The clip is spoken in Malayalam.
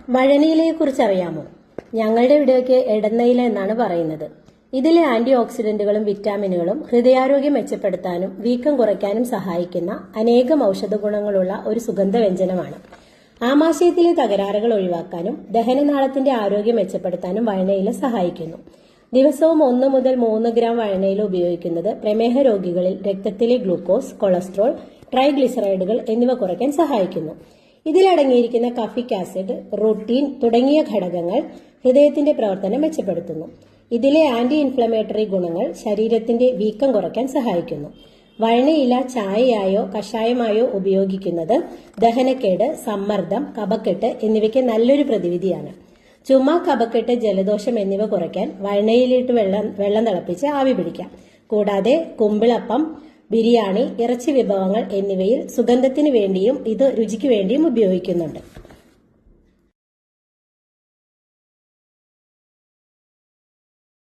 വഴണിയിലയെക്കുറിച്ച് അറിയാമോ? ഞങ്ങളുടെ ഇവിടെയൊക്കെ എടന്നയില എന്നാണ് പറയുന്നത്. ഇതിലെ ആന്റി ഓക്സിഡന്റുകളും വിറ്റാമിനുകളും ഹൃദയാരോഗ്യം മെച്ചപ്പെടുത്താനും വീക്കം കുറയ്ക്കാനും സഹായിക്കുന്ന അനേകം ഔഷധ ഗുണങ്ങളുള്ള ഒരു സുഗന്ധവ്യഞ്ജനമാണ്. ആമാശയത്തിലെ തകരാറുകൾ ഒഴിവാക്കാനും ദഹനനാളത്തിന്റെ ആരോഗ്യം മെച്ചപ്പെടുത്താനും വഴണയില സഹായിക്കുന്നു. ദിവസവും 1 മുതൽ 3 ഗ്രാം വഴണയില ഉപയോഗിക്കുന്നത് പ്രമേഹ രോഗികളിൽ രക്തത്തിലെ ഗ്ലൂക്കോസ്, കൊളസ്ട്രോൾ, ട്രൈഗ്ലിസറൈഡുകൾ എന്നിവ കുറയ്ക്കാൻ സഹായിക്കുന്നു. ഇതിലടങ്ങിയിരിക്കുന്ന കഫിക് ആസിഡ്, റൂട്ടീൻ തുടങ്ങിയ ഘടകങ്ങൾ ഹൃദയത്തിന്റെ പ്രവർത്തനം മെച്ചപ്പെടുത്തുന്നു. ഇതിലെ ആന്റി ഇൻഫ്ലമേറ്ററി ഗുണങ്ങൾ ശരീരത്തിന്റെ വീക്കം കുറയ്ക്കാൻ സഹായിക്കുന്നു. വഴണയില ചായയായോ കഷായമായോ ഉപയോഗിക്കുന്നത് ദഹനക്കേട്, സമ്മർദ്ദം, കഫക്കെട്ട് എന്നിവയ്ക്ക് നല്ലൊരു പ്രതിവിധിയാണ്. ചുമ, കഫക്കെട്ട്, ജലദോഷം എന്നിവ കുറയ്ക്കാൻ വഴണയിലിട്ട് വെള്ളം തിളപ്പിച്ച് ആവി പിടിക്കാം. കൂടാതെ കുമ്പിളപ്പം, ബിരിയാണി, ഇറച്ചി വിഭവങ്ങൾ എന്നിവയിൽ സുഗന്ധത്തിന് വേണ്ടിയും ഇത് രുചിക്ക് വേണ്ടിയും ഉപയോഗിക്കുന്നുണ്ട്.